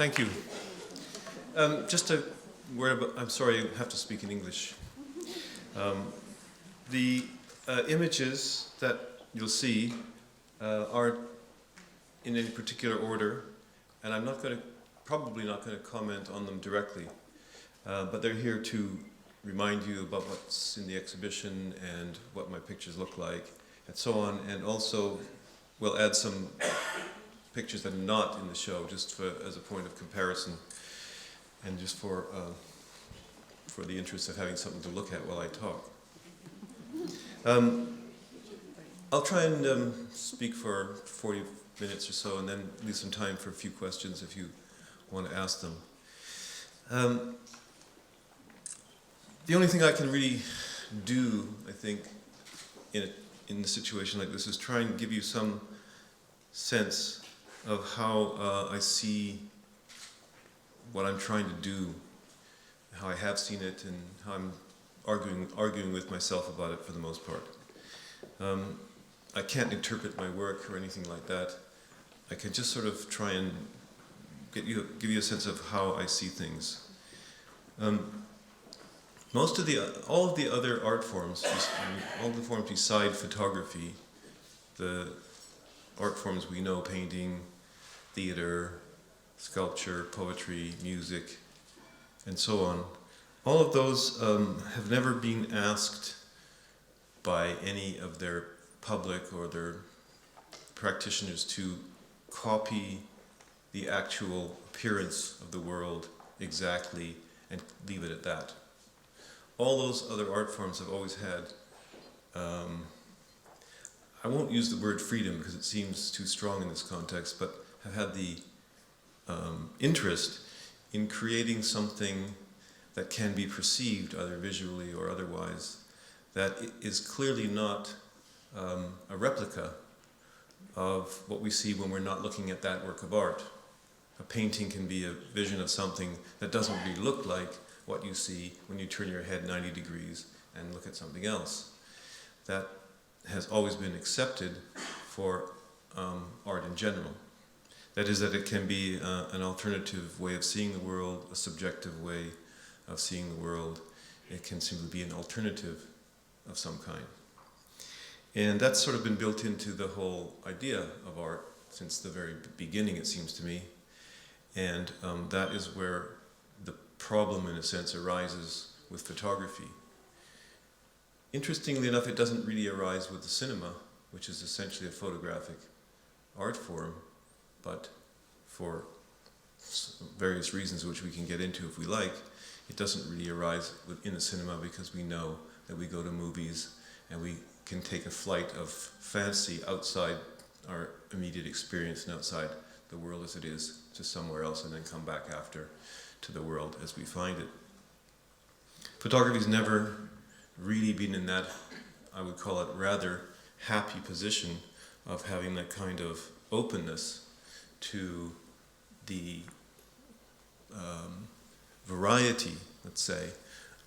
Thank you. Just a word about, I'm sorry, I have to speak in English. The images that you'll see aren't in any particular order, and I'm probably not going to comment on them directly, but they're here to remind you about what's in the exhibition and what my pictures look like, and so on, and also we'll add some pictures that are not in the show, just as a point of comparison, and just for the interest of having something to look at while I talk. I'll try and speak for 40 minutes or so, and then leave some time for a few questions if you want to ask them. The only thing I can really do, I think, in a situation like this is try and give you some sense of how I see what I'm trying to do, how I have seen it, and how I'm arguing with myself about it for the most part. I can't interpret my work or anything like that. I can just sort of try and give you a sense of how I see things. All of the other art forms, all the forms beside photography, the art forms we know, painting, theater, sculpture, poetry, music, and so on, all of those have never been asked by any of their public or their practitioners to copy the actual appearance of the world exactly and leave it at that. All those other art forms have always had, I won't use the word freedom because it seems too strong in this context, but have had the interest in creating something that can be perceived either visually or otherwise, that is clearly not a replica of what we see when we're not looking at that work of art. A painting can be a vision of something that doesn't really look like what you see when you turn your head 90 degrees and look at something else. That has always been accepted for art in general. That is, that it can be an alternative way of seeing the world, a subjective way of seeing the world. It can simply be an alternative of some kind. And that's sort of been built into the whole idea of art since the very beginning, it seems to me. And that is where the problem, in a sense, arises with photography. Interestingly enough, it doesn't really arise with the cinema, which is essentially a photographic art form, but for various reasons which we can get into if we like, it doesn't really arise within the cinema because we know that we go to movies and we can take a flight of fantasy outside our immediate experience and outside the world as it is to somewhere else and then come back after to the world as we find it. Photography's never really been in that, I would call it, rather happy position of having that kind of openness to the variety, let's say,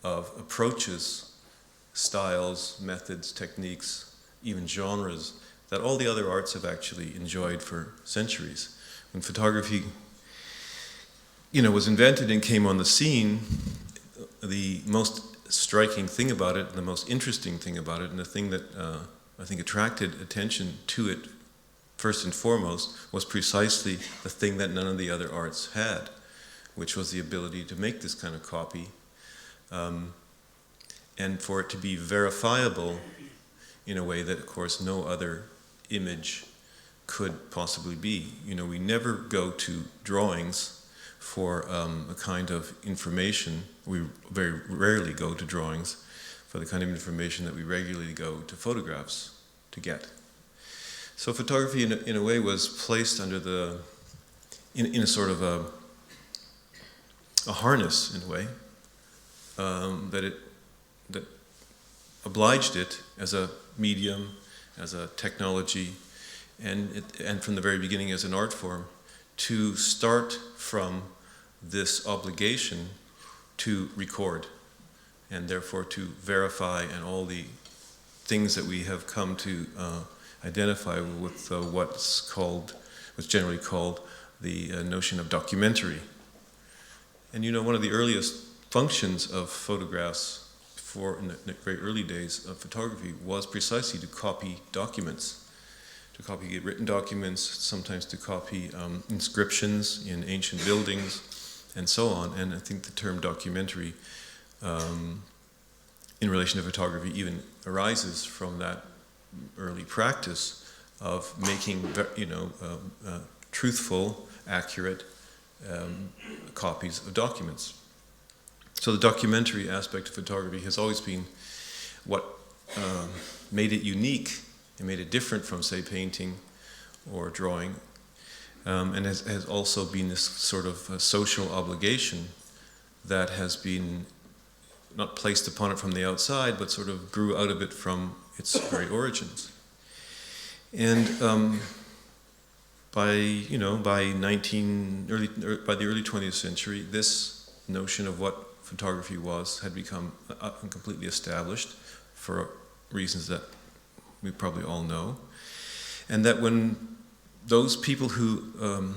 of approaches, styles, methods, techniques, even genres that all the other arts have actually enjoyed for centuries. When photography, was invented and came on the scene, the most striking thing about it, the most interesting thing about it, and the thing that I think attracted attention to it first and foremost was precisely the thing that none of the other arts had, which was the ability to make this kind of copy and for it to be verifiable in a way that, of course, no other image could possibly be. We never go to drawings for a kind of information. We very rarely go to drawings for the kind of information that we regularly go to photographs to get. So photography, in a way, was placed under in a sort of a harness, in a way, that obliged it as a medium, as a technology, and from the very beginning as an art form, to start from this obligation to record, and therefore to verify, and all the things that we have come to identify with what's generally called the notion of documentary. And one of the earliest functions of photographs in the very early days of photography was precisely to copy documents, to copy written documents, sometimes to copy inscriptions in ancient buildings, and so on. And I think the term documentary in relation to photography even arises from that early practice of making truthful, accurate copies of documents. So the documentary aspect of photography has always been what made it unique and made it different from, say, painting or drawing, and has also been this sort of social obligation that has been not placed upon it from the outside, but sort of grew out of it from its very origins. And by the early 20th century, this notion of what photography was had become completely established for reasons that we probably all know. And that when those people who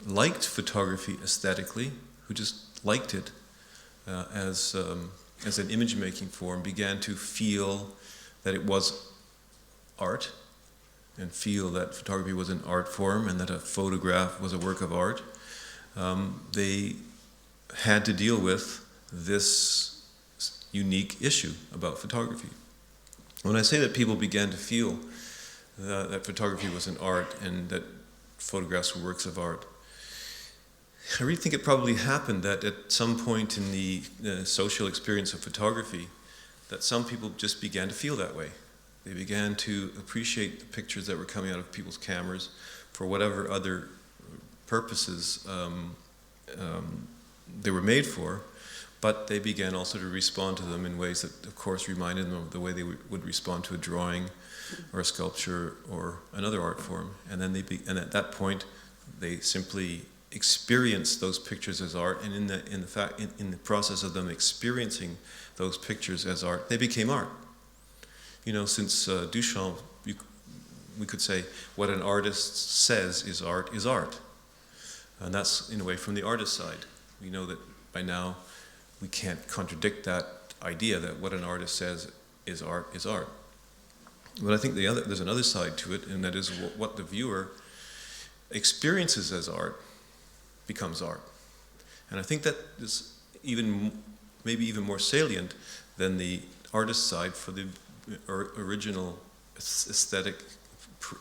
liked photography aesthetically, who just liked it as an image-making form, began to feel that it was art, and feel that photography was an art form and that a photograph was a work of art, they had to deal with this unique issue about photography. When I say that people began to feel that photography was an art and that photographs were works of art, I really think it probably happened that at some point in the social experience of photography, that some people just began to feel that way. They began to appreciate the pictures that were coming out of people's cameras for whatever other purposes they were made for, but they began also to respond to them in ways that, of course, reminded them of the way they would respond to a drawing or a sculpture or another art form. And then and at that point, they simply experienced those pictures as art, and in the process of them experiencing those pictures as art, they became art. Since Duchamp, we could say what an artist says is art, and that's in a way from the artist side. We know that by now we can't contradict that idea that what an artist says is art is art. But I think there's another side to it, and that is what the viewer experiences as art becomes art. And I think that is maybe even more salient than the artist side for the original aesthetic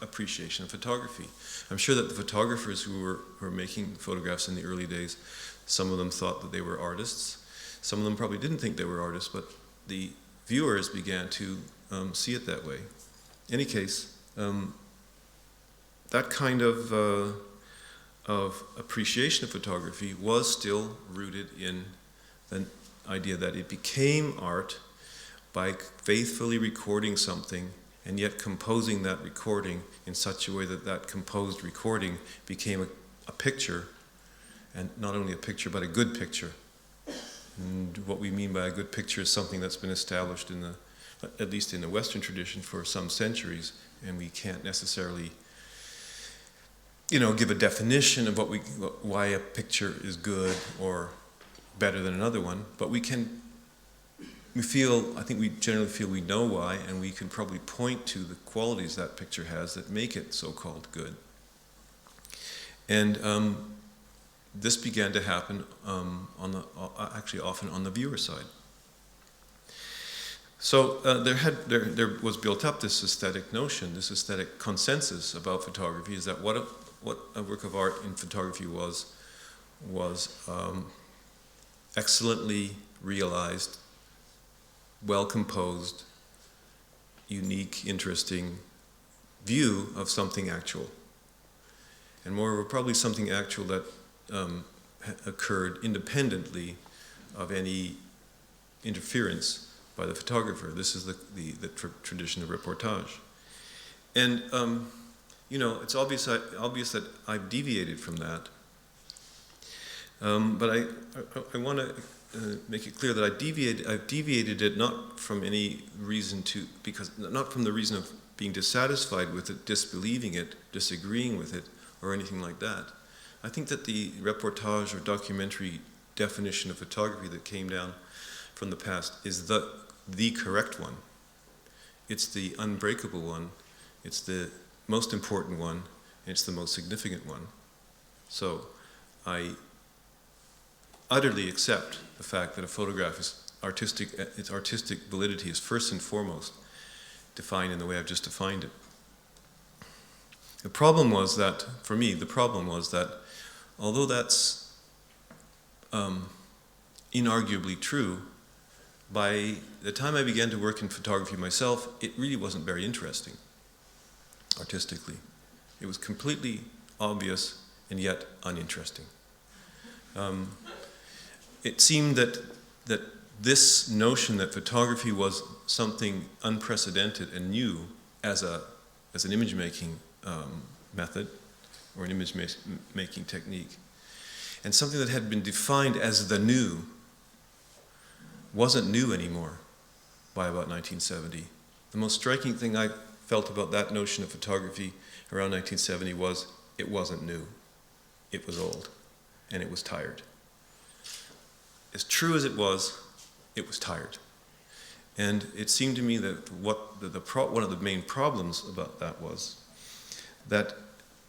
appreciation of photography. I'm sure that the photographers who were making photographs in the early days, some of them thought that they were artists. Some of them probably didn't think they were artists, but the viewers began to see it that way. In any case, that kind of appreciation of photography was still rooted in the idea that it became art by faithfully recording something and yet composing that recording in such a way that that composed recording became a picture, and not only a picture, but a good picture. And what we mean by a good picture is something that's been established at least in the Western tradition for some centuries, and we can't necessarily give a definition of why a picture is good or better than another one, but I think we generally feel we know why, and we can probably point to the qualities that picture has that make it so-called good. And this began to happen actually often on the viewer side. So there was built up this aesthetic notion, this aesthetic consensus about photography, is that what a work of art in photography was excellently realized, well composed, unique, interesting view of something actual. And moreover, probably something actual that occurred independently of any interference by the photographer. This is the tradition of reportage. And it's obvious that I've deviated from that. But I want to make it clear that I've deviated it not from any reason not from the reason of being dissatisfied with it, disbelieving it, disagreeing with it, or anything like that. I think that the reportage or documentary definition of photography that came down from the past is the correct one. It's the unbreakable one. It's the most important one. And it's the most significant one. So I utterly accept the fact that a photograph is artistic. Its artistic validity is first and foremost defined in the way I've just defined it. The problem was that, for me, although that's inarguably true, by the time I began to work in photography myself, it really wasn't very interesting, artistically. It was completely obvious and yet uninteresting. It seemed that this notion that photography was something unprecedented and new as an image-making method or an image-making technique, and something that had been defined as the new wasn't new anymore by about 1970. The most striking thing I felt about that notion of photography around 1970 was it wasn't new. It was old, and it was tired. As true as it was tired. And it seemed to me that one of the main problems about that was that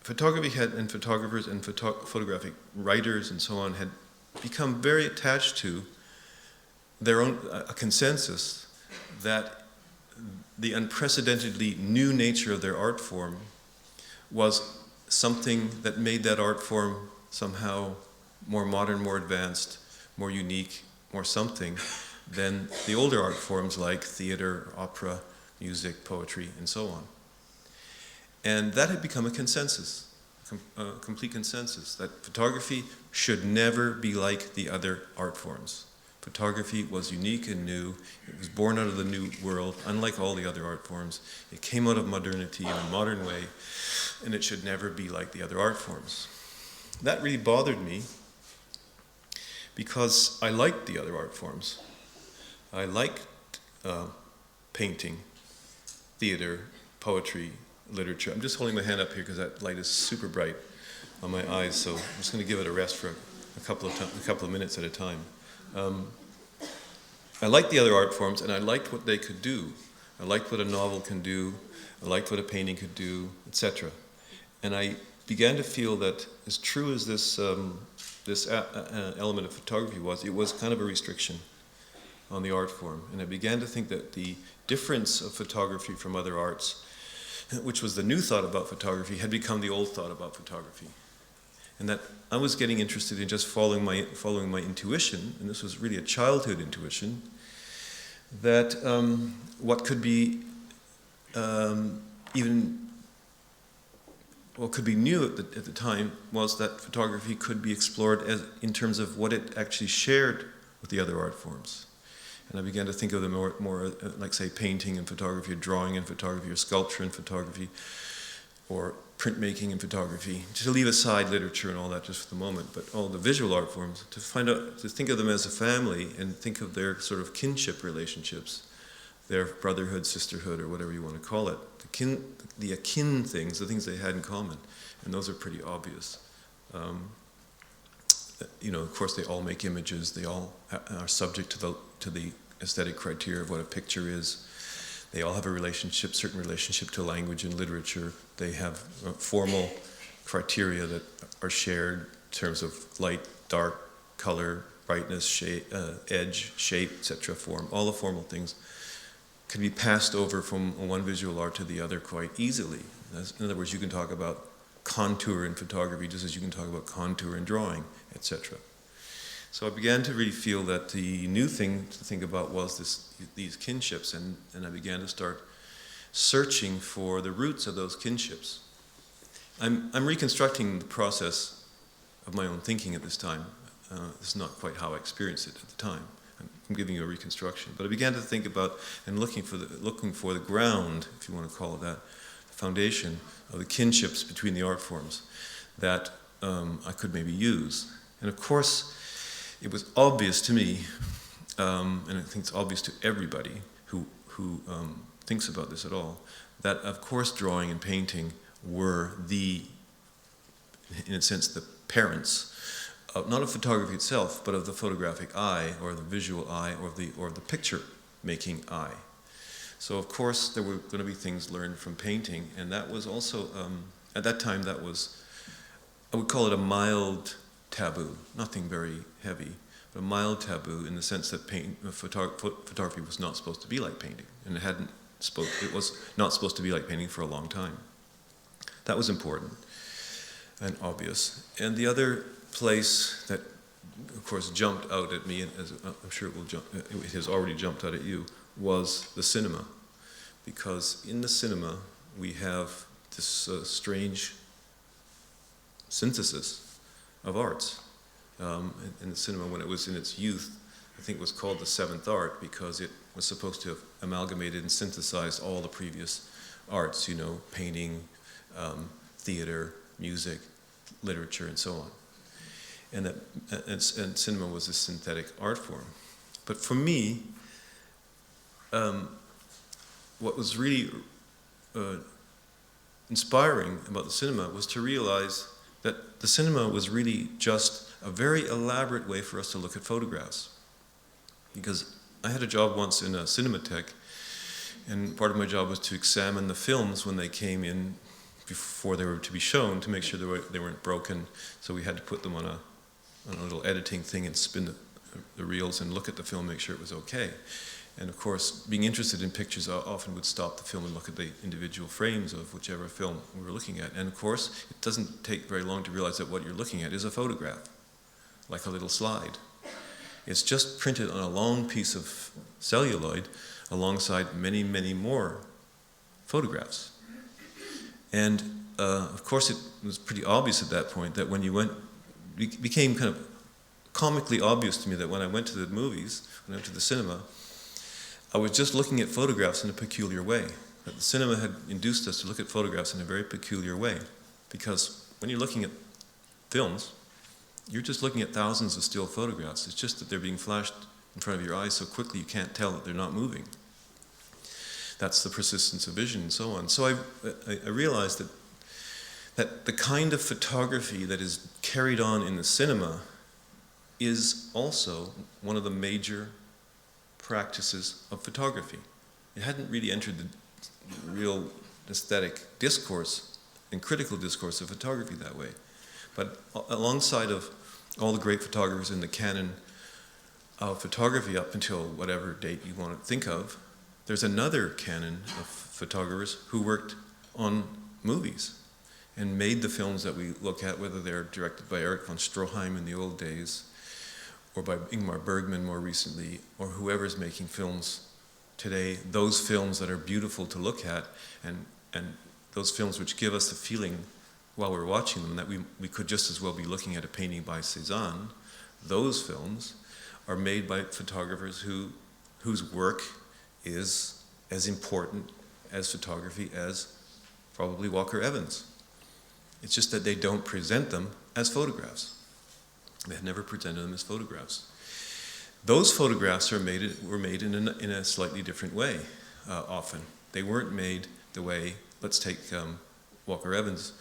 photography and photographers and photographic writers and so on had become very attached to their own a consensus that the unprecedentedly new nature of their art form was something that made that art form somehow more modern, more advanced, more unique, more something than the older art forms like theater, opera, music, poetry, and so on. And that had become a consensus, a complete consensus, that photography should never be like the other art forms. Photography was unique and new. It was born out of the new world, unlike all the other art forms. It came out of modernity in a modern way, and it should never be like the other art forms. That really bothered me because I liked the other art forms. I liked painting, theater, poetry, literature. I'm just holding my hand up here because that light is super bright on my eyes, so I'm just going to give it a rest for a couple of minutes at a time. I liked the other art forms, and I liked what they could do. I liked what a novel can do. I liked what a painting could do, etc. And I began to feel that, as true as this element of photography was, it was kind of a restriction on the art form. And I began to think that the difference of photography from other arts, which was the new thought about photography, had become the old thought about photography. And that I was getting interested in just following my intuition, and this was really a childhood intuition, that what could be could be new at the time was that photography could be explored in terms of what it actually shared with the other art forms. And I began to think of them more like, say, painting and photography, or drawing and photography, or sculpture and photography, or printmaking and photography, to leave aside literature and all that just for the moment, but all the visual art forms, to think of them as a family and think of their sort of kinship relationships, their brotherhood, sisterhood, or whatever you want to call it, the akin things, the things they had in common, and those are pretty obvious. Of course, they all make images. They all are subject to the aesthetic criteria of what a picture is. They all have a certain relationship to language and literature. They have formal criteria that are shared in terms of light, dark, color, brightness, shape, edge, shape, etc. Form. All the formal things can be passed over from one visual art to the other quite easily. In other words, you can talk about contour in photography just as you can talk about contour in drawing, etc. So I began to really feel that the new thing to think about was these kinships, and I began to start searching for the roots of those kinships. I'm reconstructing the process of my own thinking at this time. This is not quite how I experienced it at the time. I'm giving you a reconstruction. But I began to think about and looking for the ground, if you want to call it that, the foundation of the kinships between the art forms that I could maybe use. And of course, it was obvious to me, and I think it's obvious to everybody who thinks about this at all, that of course drawing and painting were in a sense, the parents, not of photography itself, but of the photographic eye, or the visual eye, or the picture-making eye. So of course there were going to be things learned from painting, and that was also, at that time that was, I would call it a mild taboo, nothing very heavy, but a mild taboo in the sense that photography was not supposed to be like painting, and it was not supposed to be like painting for a long time. That was important and obvious. And the other place that, of course, jumped out at me, and as I'm sure it has already jumped out at you, was the cinema. Because in the cinema, we have this strange synthesis of arts. In the cinema, when it was in its youth, I think it was called the seventh art, because it was supposed to have amalgamated and synthesized all the previous arts, painting, theater, music, literature, and so on. And cinema was a synthetic art form. But for me, what was really inspiring about the cinema was to realize that the cinema was really just a very elaborate way for us to look at photographs. Because I had a job once in a cinematheque, and part of my job was to examine the films when they came in before they were to be shown, to make sure they weren't broken. So we had to put them on a little editing thing and spin the reels and look at the film, make sure it was okay. And of course, being interested in pictures, I often would stop the film and look at the individual frames of whichever film we were looking at. And of course, it doesn't take very long to realize that what you're looking at is a photograph, like a little slide. It's just printed on a long piece of celluloid alongside many, many more photographs. And of course, it was pretty obvious at that point that when you went, it became kind of comically obvious to me that when I went to the movies, when I went to the cinema, I was just looking at photographs in a peculiar way. That the cinema had induced us to look at photographs in a very peculiar way. Because when you're looking at films, you're just looking at thousands of still photographs. It's just that they're being flashed in front of your eyes so quickly you can't tell that they're not moving. That's the persistence of vision and so on. So I realized that the kind of photography that is carried on in the cinema is also one of the major practices of photography. It hadn't really entered the real aesthetic discourse and critical discourse of photography that way. But alongside of all the great photographers in the canon of photography up until whatever date you want to think of, there's another canon of photographers who worked on movies and made the films that we look at, whether they're directed by Erich von Stroheim in the old days, or by Ingmar Bergman more recently, or whoever's making films today, those films that are beautiful to look at, and those films which give us the feeling while we're watching them that we could just as well be looking at a painting by Cézanne, those films are made by photographers whose work is as important as photography as probably Walker Evans. It's just that they don't present them as photographs. They had never presented them as photographs. Those photographs were made in a slightly different way, often. They weren't made the way, let's take Walker Evans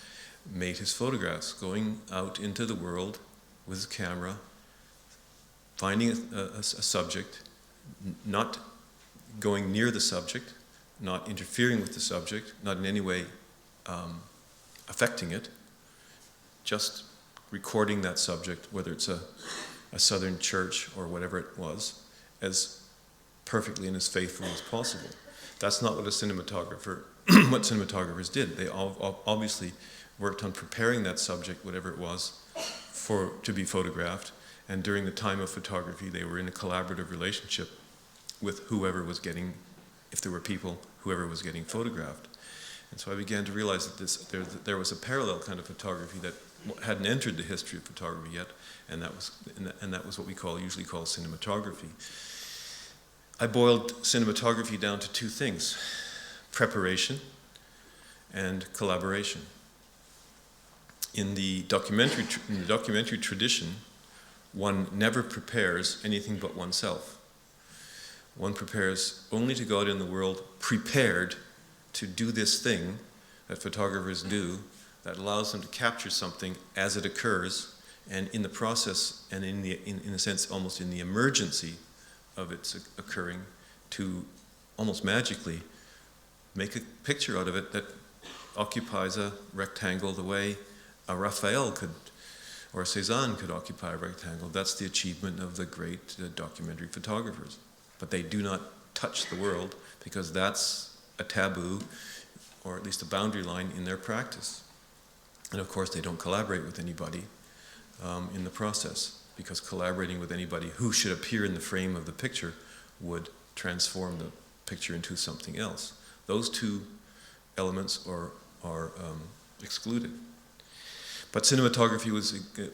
made his photographs, going out into the world with his camera, finding a subject, not going near the subject, not interfering with the subject, not in any way affecting it, just recording that subject, whether it's a southern church or whatever it was, as perfectly and as faithfully as possible. That's not what what cinematographers did. They obviously worked on preparing that subject, whatever it was, to be photographed. And during the time of photography, they were in a collaborative relationship with whoever was getting, if there were people, whoever was getting photographed. And so I began to realize that there was a parallel kind of photography that hadn't entered the history of photography yet, and that was what we usually call cinematography. I boiled cinematography down to two things: preparation and collaboration. In the documentary tradition, one never prepares anything but oneself. One prepares only to go out in the world prepared to do this thing that photographers do that allows them to capture something as it occurs and in the process, and in a sense almost in the emergency of its occurring, to almost magically make a picture out of it that occupies a rectangle the way a Raphael could, or a Cézanne could occupy a rectangle. That's the achievement of the great documentary photographers. But they do not touch the world because that's a taboo, or at least a boundary line in their practice. And of course they don't collaborate with anybody in the process, because collaborating with anybody who should appear in the frame of the picture would transform the picture into something else. Those two elements are excluded. But cinematography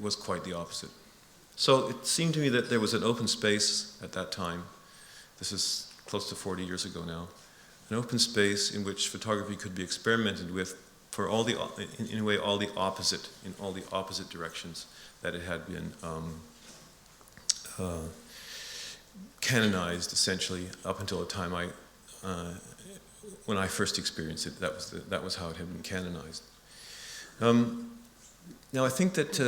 was quite the opposite. So it seemed to me that there was an open space at that time. This is close to 40 years ago now. An open space in which photography could be experimented with for all the, in a way, in all the opposite directions that it had been canonized, essentially, up until the time when I first experienced it. That was how it had been canonized. Now I think that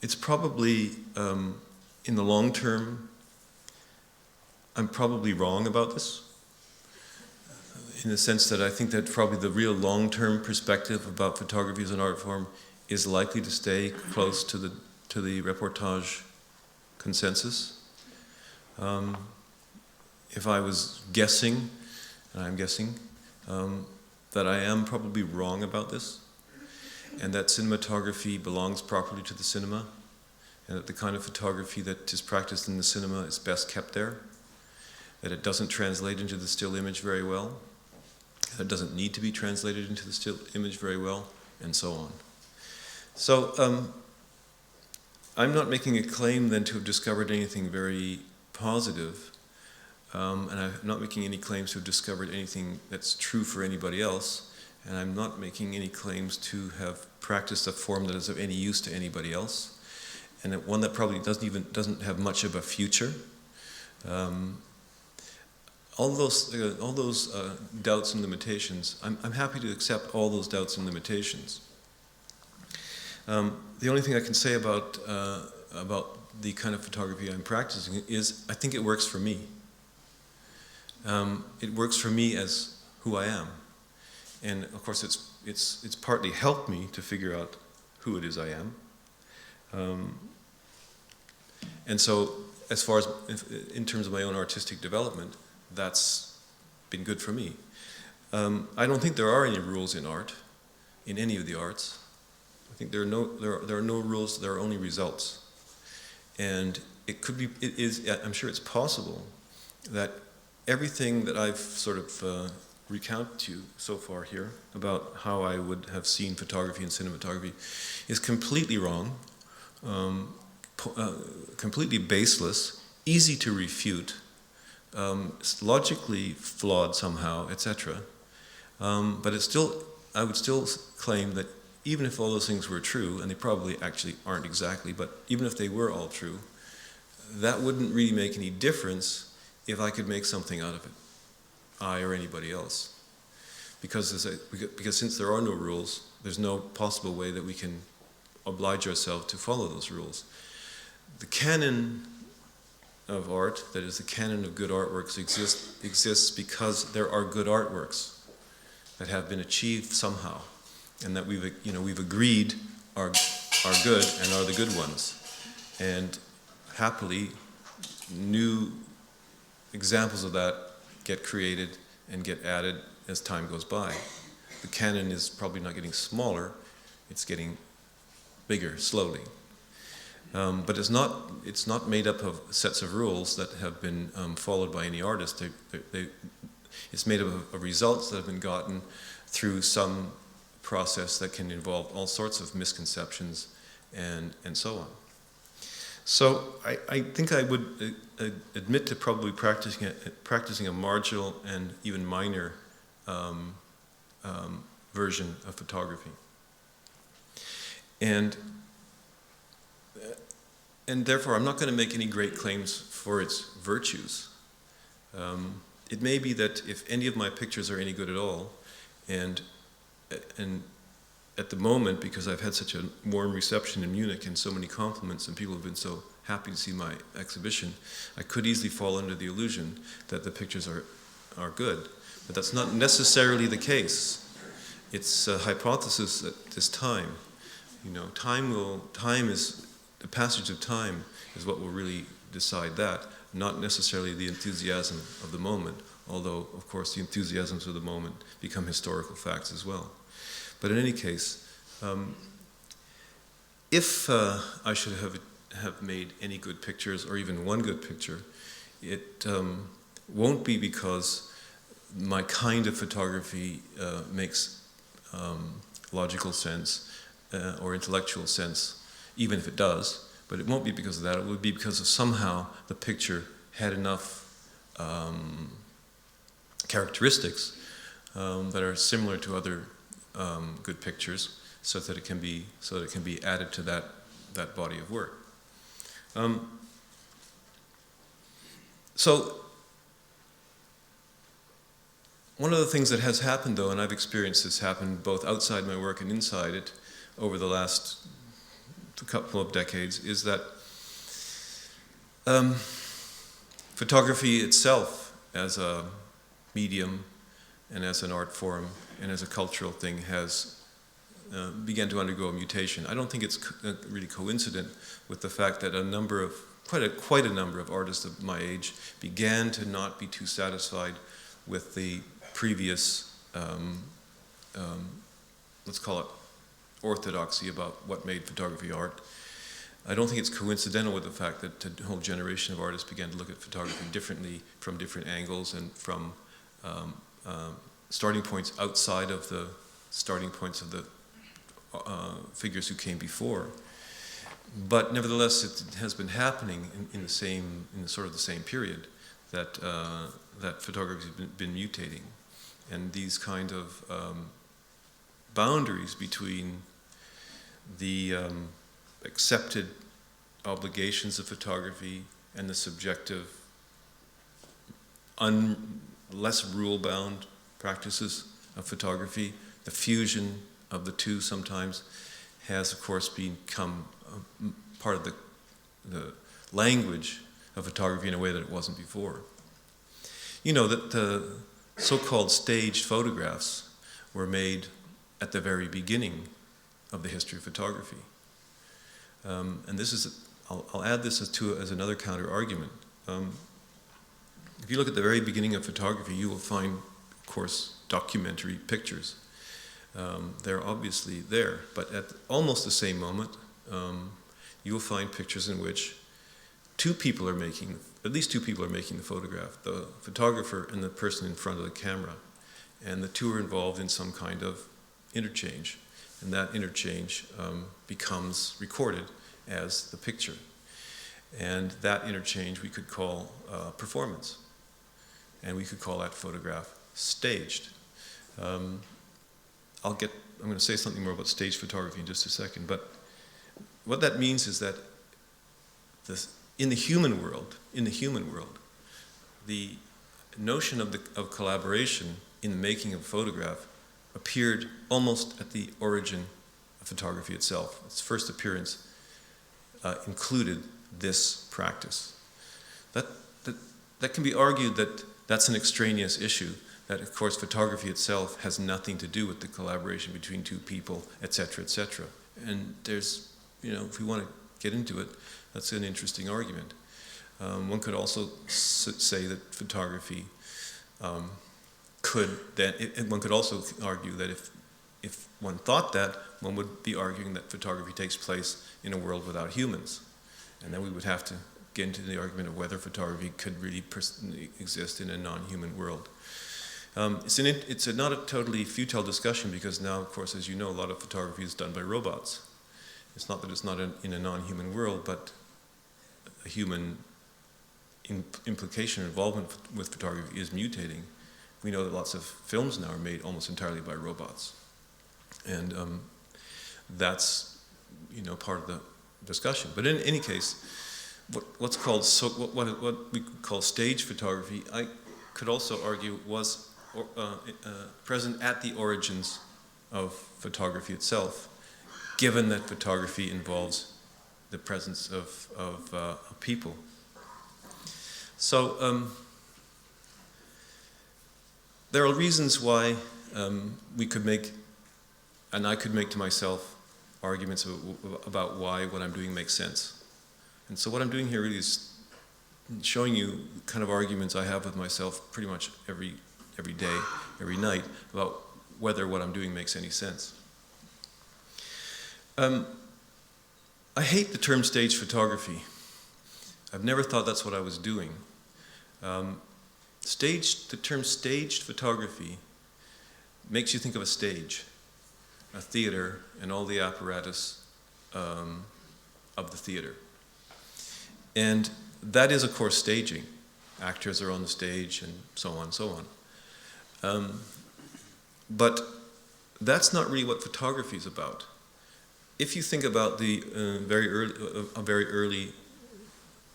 it's probably, in the long term, I'm probably wrong about this, in the sense that I think that probably the real long-term perspective about photography as an art form is likely to stay close to the reportage consensus. If I was guessing, and I'm guessing, that I am probably wrong about this, and that cinematography belongs properly to the cinema, and that the kind of photography that is practiced in the cinema is best kept there, that it doesn't translate into the still image very well, that it doesn't need to be translated into the still image very well, and so on. So I'm not making a claim then to have discovered anything very positive, and I'm not making any claims to have discovered anything that's true for anybody else, and I'm not making any claims to have practiced a form that is of any use to anybody else, and one that probably doesn't have much of a future. All those doubts and limitations, I'm happy to accept all those doubts and limitations. The only thing I can say about the kind of photography I'm practicing is I think it works for me. It works for me as who I am, and of course it's partly helped me to figure out who it is I am. And so, as far as in terms of my own artistic development, that's been good for me. I don't think there are any rules in art, in any of the arts. I think there are no rules. There are only results, and I'm sure it's possible that everything that I've sort of recounted to you so far here about how I would have seen photography and cinematography is completely wrong, completely baseless, easy to refute, logically flawed somehow, etc. But I would still claim that even if all those things were true, and they probably actually aren't exactly, but even if they were all true, that wouldn't really make any difference if I could make something out of it, I or anybody else. Because since there are no rules, there's no possible way that we can oblige ourselves to follow those rules. The canon of art, that is the canon of good artworks, exists because there are good artworks that have been achieved somehow, and that we've agreed are good and are the good ones. And happily, new examples of that get created and get added as time goes by. The canon is probably not getting smaller, it's getting bigger slowly. But it's not made up of sets of rules that have been followed by any artist. It's made up of results that have been gotten through some process that can involve all sorts of misconceptions and so on. So I think I would admit to probably practicing a marginal and even minor version of photography. And therefore, I'm not going to make any great claims for its virtues. It may be that if any of my pictures are any good at all, and at the moment, because I've had such a warm reception in Munich and so many compliments and people have been so happy to see my exhibition, I could easily fall under the illusion that the pictures are good. But that's not necessarily the case. It's a hypothesis at this time. You know, the passage of time is what will really decide that, not necessarily the enthusiasm of the moment, although, of course, the enthusiasms of the moment become historical facts as well. But in any case, if I should have made any good pictures, or even one good picture, it won't be because my kind of photography makes logical sense or intellectual sense, even if it does, but it won't be because of that. It would be because of somehow the picture had enough characteristics that are similar to other good pictures, so that it can be added to that body of work. So one of the things that has happened, though, and I've experienced this happen both outside my work and inside it over the last couple of decades, is that photography itself as a medium and as an art form and as a cultural thing has began to undergo a mutation. I don't think it's really coincident with the fact that quite a number of artists of my age began to not be too satisfied with the previous, let's call it orthodoxy about what made photography art. I don't think it's coincidental with the fact that a whole generation of artists began to look at photography differently, from different angles and from starting points outside of the starting points of the figures who came before. But nevertheless, it has been happening in sort of the same period that photography has been mutating, and these kind of boundaries between the accepted obligations of photography and the subjective, less rule-bound practices of photography, the fusion of the two sometimes, has of course become part of the language of photography in a way that it wasn't before. You know that the so-called staged photographs were made at the very beginning of the history of photography. And this is, I'll add this as another counter-argument. If you look at the very beginning of photography, you will find, of course, documentary pictures. They're obviously there, but at almost the same moment, you will find pictures in which at least two people are making the photograph, the photographer and the person in front of the camera. And the two are involved in some kind of interchange. And that interchange becomes recorded as the picture. And that interchange we could call performance. And we could call that photograph staged. I'm going to say something more about staged photography in just a second, but what that means is that in the human world, the notion of collaboration in the making of a photograph appeared almost at the origin of photography itself. Its first appearance included this practice. That can be argued that that's an extraneous issue, that of course photography itself has nothing to do with the collaboration between two people, etc., etc. And there's, if we want to get into it, that's an interesting argument. One could also say that photography one could also argue that if one thought that, one would be arguing that photography takes place in a world without humans. And then we would have to get into the argument of whether photography could really exist in a non-human world. It's not a totally futile discussion, because now, of course, as you know, a lot of photography is done by robots. It's not that it's not in a non-human world, but a human implication or involvement with photography is mutating. We know that lots of films now are made almost entirely by robots. And that's, part of the discussion. But in any case, what we could call stage photography, I could also argue was present at the origins of photography itself, given that photography involves the presence of people. So there are reasons why we could make, and I could make to myself, arguments about why what I'm doing makes sense. And so what I'm doing here really is showing you kind of arguments I have with myself pretty much every day, every night, about whether what I'm doing makes any sense. I hate the term stage photography. I've never thought that's what I was doing. The term staged photography makes you think of a stage, a theater, and all the apparatus of the theater. And that is, of course, staging. Actors are on the stage and so on and so on. But that's not really what photography is about. If you think about the very early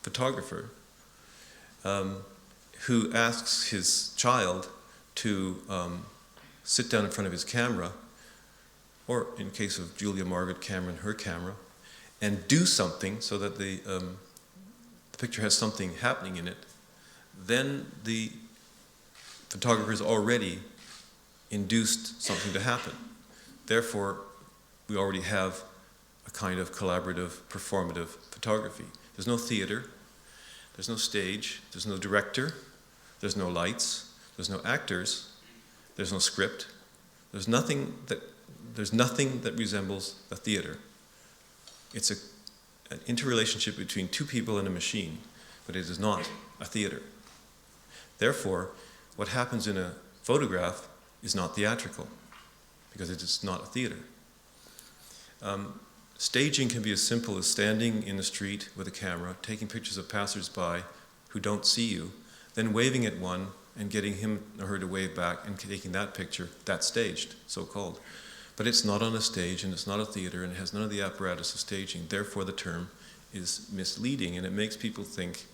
photographer who asks his child to sit down in front of his camera, or in case of Julia Margaret Cameron, her camera, and do something so that the picture has something happening in it, then the photographer has already induced something to happen. Therefore, we already have a kind of collaborative, performative photography. There's no theater, there's no stage, there's no director, there's no lights, there's no actors, there's no script, there's nothing that resembles a theater. It's an interrelationship between two people and a machine, but it is not a theater. Therefore, what happens in a photograph is not theatrical, because it is not a theater. Staging can be as simple as standing in the street with a camera, taking pictures of passers-by who don't see you, then waving at one and getting him or her to wave back and taking that picture. That's staged, so-called. But it's not on a stage, and it's not a theater, and it has none of the apparatus of staging. Therefore, the term is misleading, and it makes people think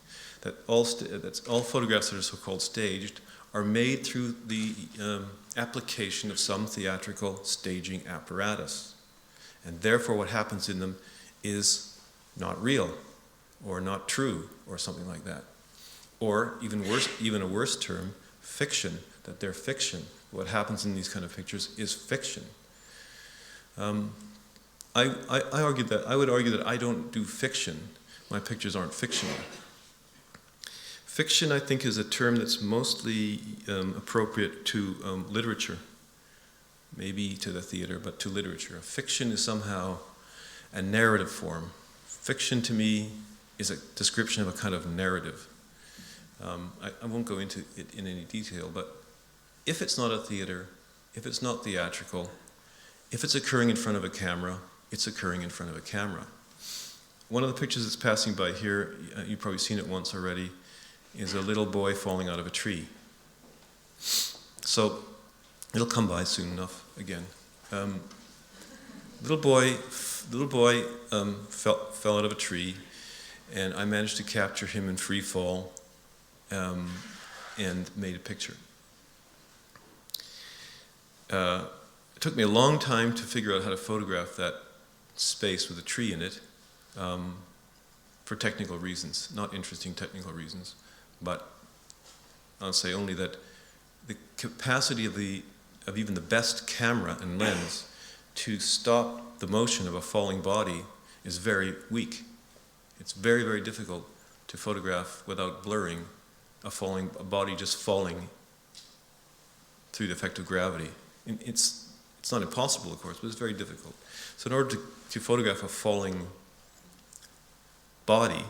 that all photographs that are so-called staged are made through the application of some theatrical staging apparatus. And therefore what happens in them is not real, or not true, or something like that. Or even worse, even a worse term, fiction, that they're fiction. What happens in these kind of pictures is fiction. I would argue that I don't do fiction. My pictures aren't fictional. Fiction, I think, is a term that's mostly appropriate to literature. Maybe to the theater, but to literature. Fiction is somehow a narrative form. Fiction, to me, is a description of a kind of narrative. I won't go into it in any detail, but if it's not a theater, if it's not theatrical, if it's occurring in front of a camera, it's occurring in front of a camera. One of the pictures that's passing by here, you've probably seen it once already, is a little boy falling out of a tree. So it'll come by soon enough again. Little boy fell out of a tree, and I managed to capture him in free fall and made a picture. It took me a long time to figure out how to photograph that space with a tree in it for technical reasons, not interesting technical reasons, but I'll say only that the capacity of even the best camera and lens to stop the motion of a falling body is very weak. It's very, very difficult to photograph without blurring a body just falling through the effect of gravity. It's not impossible, of course, but it's very difficult. So in order to photograph a falling body,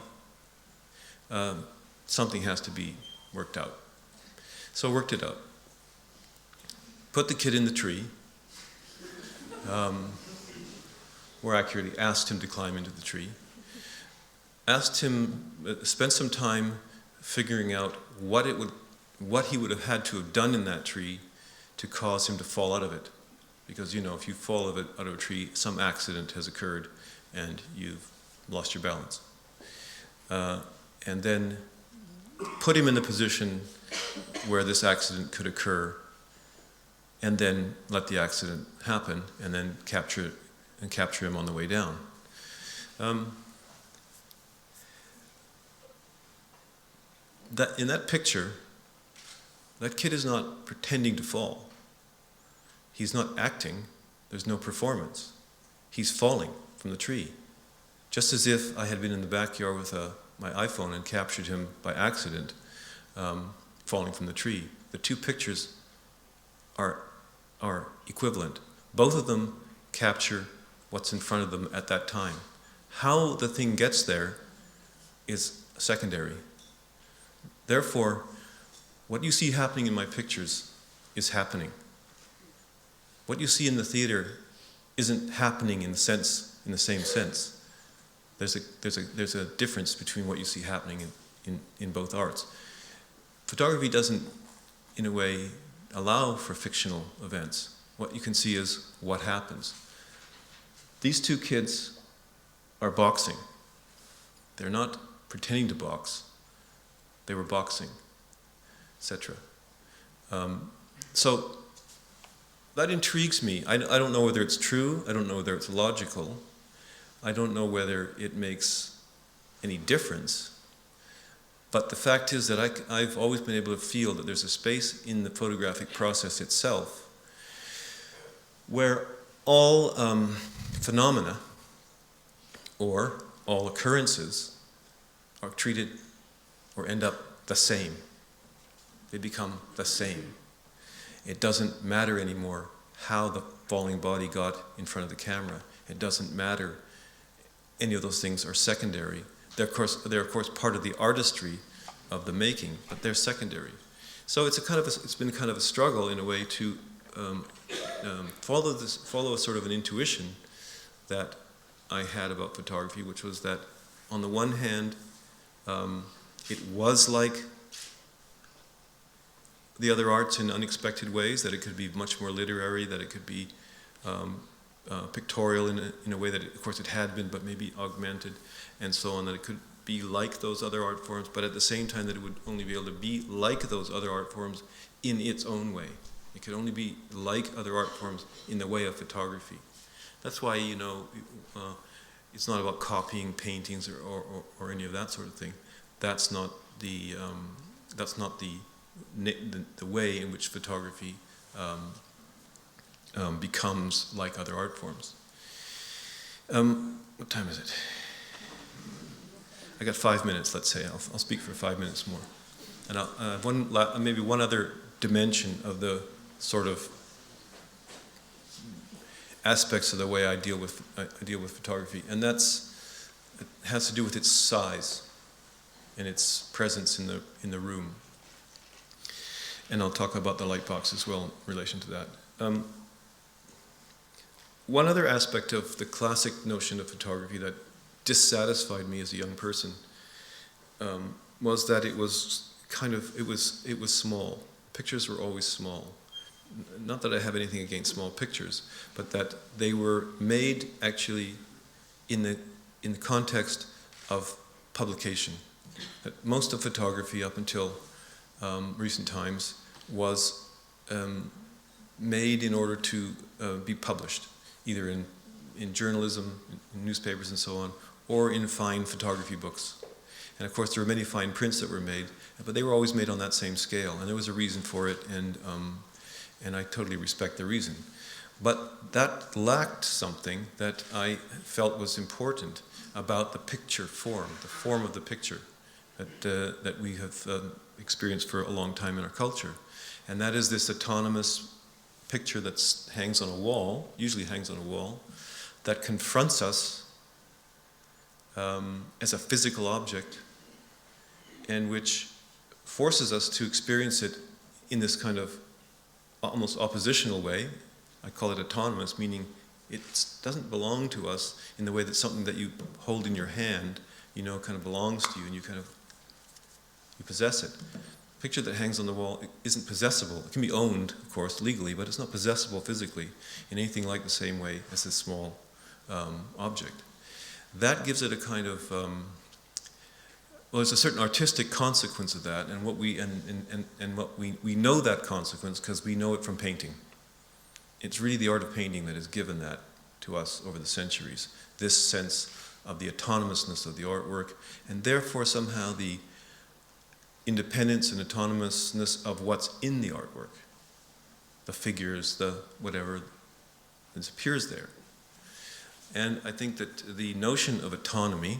something has to be worked out. So I worked it out. Put the kid in the tree, more accurately, asked him to climb into the tree. Spent some time figuring out what he would have had to have done in that tree to cause him to fall out of it. Because, if you fall out of a tree, some accident has occurred and you've lost your balance. And then put him in the position where this accident could occur and then let the accident happen, and then capture him on the way down. In that picture, that kid is not pretending to fall. He's not acting. There's no performance. He's falling from the tree. Just as if I had been in the backyard with my iPhone and captured him by accident, falling from the tree. The two pictures are equivalent. Both of them capture what's in front of them at that time. How the thing gets there is secondary. Therefore, what you see happening in my pictures is happening. What you see in the theater isn't happening in the same sense. There's a difference between what you see happening in both arts. Photography doesn't, in a way, allow for fictional events. What you can see is what happens. These two kids are boxing. They're not pretending to box. They were boxing, etc. So that intrigues me. I don't know whether it's true. I don't know whether it's logical. I don't know whether it makes any difference. But the fact is that I've always been able to feel that there's a space in the photographic process itself where all phenomena or all occurrences are treated or end up the same. They become the same. It doesn't matter anymore how the falling body got in front of the camera. It doesn't matter. Any of those things are secondary. They're of course part of the artistry of the making, but they're secondary. So it's been kind of a struggle in a way to follow a sort of an intuition that I had about photography, which was that on the one hand, it was like the other arts in unexpected ways, that it could be much more literary, that it could be pictorial in a way that, of course, it had been, but maybe augmented, and so on, that it could be like those other art forms, but at the same time that it would only be able to be like those other art forms in its own way. It could only be like other art forms in the way of photography. That's why, it's not about copying paintings or any of that sort of thing. That's not the way in which photography becomes like other art forms. What time is it? I got 5 minutes, let's say. I'll speak for 5 minutes more. And maybe one other dimension of the sort of aspects of the way I deal with photography, and it has to do with its size and its presence in the room. And I'll talk about the light box as well in relation to that. One other aspect of the classic notion of photography that dissatisfied me as a young person was that it was small. Pictures were always small. Not that I have anything against small pictures, but that they were made actually in the context of publication. That most of photography up until recent times was made in order to be published, either in journalism, in newspapers and so on, or in fine photography books. And of course there were many fine prints that were made, but they were always made on that same scale, and there was a reason for it, and I totally respect the reason. But that lacked something that I felt was important about the picture form, the form of the picture that we have experienced for a long time in our culture. And that is this autonomous picture that hangs on a wall, usually hangs on a wall, that confronts us as a physical object, and which forces us to experience it in this kind of almost oppositional way. I call it autonomous, meaning it doesn't belong to us in the way that something that you hold in your hand, kind of belongs to you, and you possess it. A picture that hangs on the wall isn't possessible. It can be owned, of course, legally, but it's not possessible physically in anything like the same way as this small object. That gives it a kind of there's a certain artistic consequence of that, and what we know that consequence because we know it from painting. it's really the art of painting that has given that to us over the centuries, this sense of the autonomousness of the artwork, and therefore somehow the independence and autonomousness of what's in the artwork, the figures, the whatever that appears there. And I think that the notion of autonomy,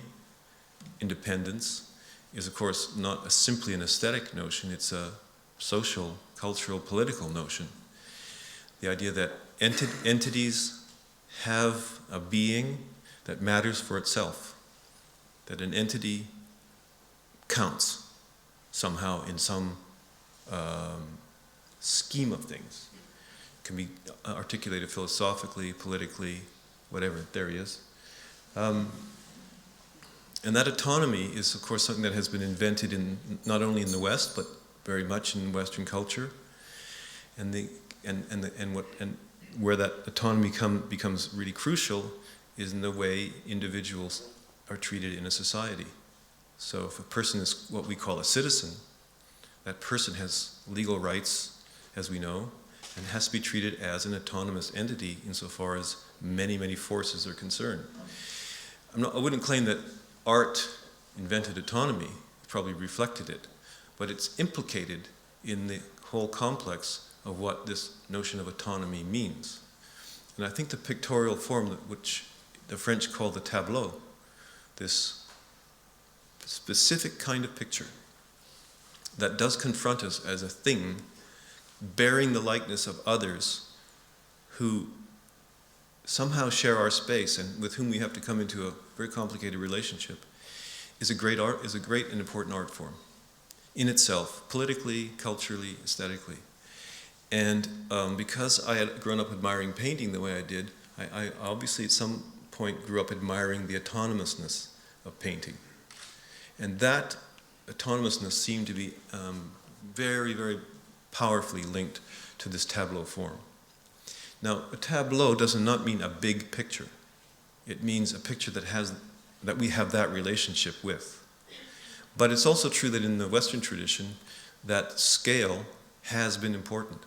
independence, is of course not simply an aesthetic notion, it's a social, cultural, political notion. The idea that entities have a being that matters for itself, that an entity counts somehow in some scheme of things. It can be articulated philosophically, politically, whatever, there he is. And that autonomy is, of course, something that has been invented in not only in the West, but very much in Western culture. And where that autonomy becomes really crucial is in the way individuals are treated in a society. So if a person is what we call a citizen, that person has legal rights, as we know, and has to be treated as an autonomous entity insofar as many, many forces are concerned. I wouldn't claim that art invented autonomy, it probably reflected it, but it's implicated in the whole complex of what this notion of autonomy means. And I think the pictorial form, which the French call the tableau, this specific kind of picture that does confront us as a thing bearing the likeness of others who somehow share our space and with whom we have to come into a very complicated relationship, is a great and important art form in itself, politically, culturally, aesthetically. And because I had grown up admiring painting the way I did, I obviously at some point grew up admiring the autonomousness of painting. And that autonomousness seemed to be very, very powerfully linked to this tableau form. Now, a tableau does not mean a big picture. It means a picture that we have that relationship with. But it's also true that in the Western tradition, that scale has been important.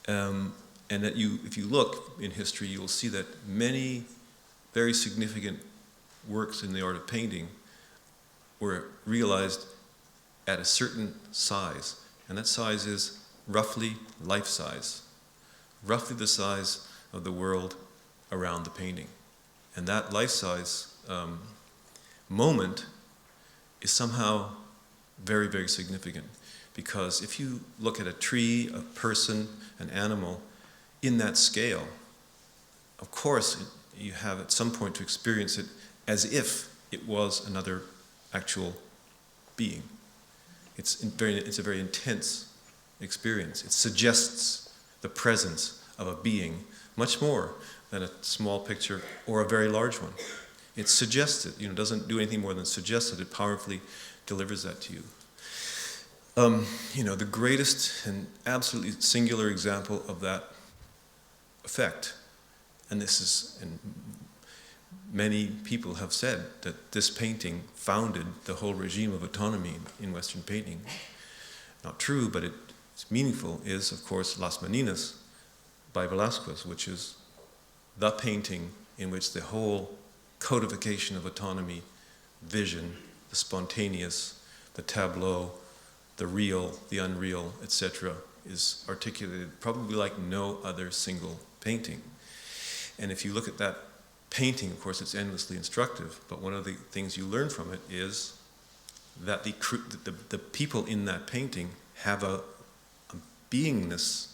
And that if you look in history, you'll see that many very significant works in the art of painting were realized at a certain size. And that size is roughly life size, roughly the size of the world around the painting. And that life size moment is somehow very, very significant. Because if you look at a tree, a person, an animal, in that scale, of course you have at some point to experience it as if it was another actual being. It's a very intense experience. It suggests the presence of a being much more than a small picture or a very large one. It suggests it, doesn't do anything more than suggest it. It powerfully delivers that to you. The greatest and absolutely singular example of that effect, and many people have said that this painting founded the whole regime of autonomy in Western painting. Not true, but it's meaningful, is of course Las Meninas by Velázquez, which is the painting in which the whole codification of autonomy, vision, the spontaneous, the tableau, the real, the unreal, etc., is articulated probably like no other single painting. And if you look at that painting, of course, it's endlessly instructive, but one of the things you learn from it is that the people in that painting have a beingness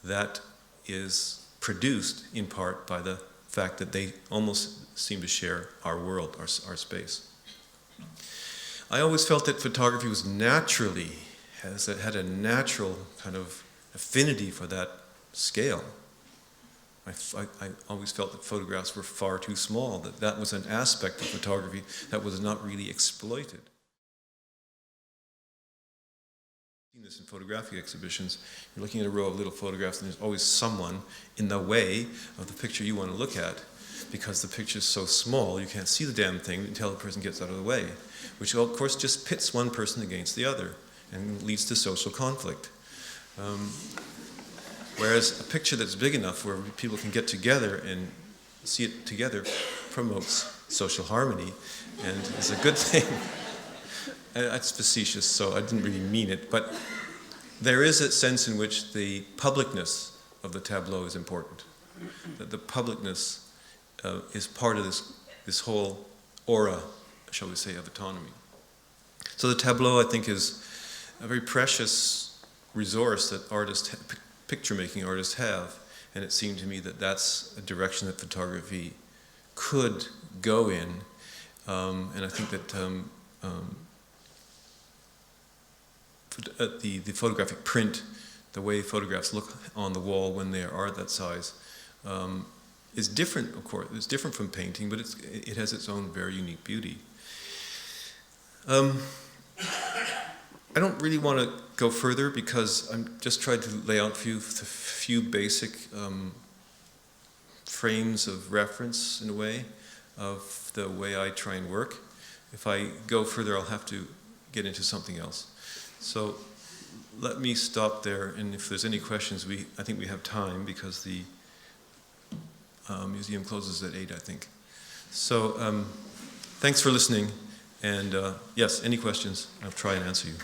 that is produced in part by the fact that they almost seem to share our world, our space. I always felt that photography was had a natural kind of affinity for that scale. I always felt that photographs were far too small, that was an aspect of photography that was not really exploited. I've seen this in photographic exhibitions. You're looking at a row of little photographs and there's always someone in the way of the picture you want to look at because the picture's so small you can't see the damn thing until the person gets out of the way, which of course just pits one person against the other and leads to social conflict. Whereas a picture that's big enough where people can get together and see it together promotes social harmony and is a good thing. That's facetious, so I didn't really mean it, but there is a sense in which the publicness of the tableau is important. That the publicness is part of this whole aura, shall we say, of autonomy. So the tableau, I think, is a very precious resource that artists, picture-making artists have, and it seemed to me that that's a direction that photography could go in, and I think that the photographic print, the way photographs look on the wall when they are that size, is different, of course. It's different from painting, but it has its own very unique beauty. I don't really want to go further because I'm just trying to lay out a few basic frames of reference, in a way, of the way I try and work. If I go further, I'll have to get into something else. So let me stop there, and if there's any questions, I think we have time because the museum closes at 8, I think. So thanks for listening, and yes, any questions, I'll try and answer you.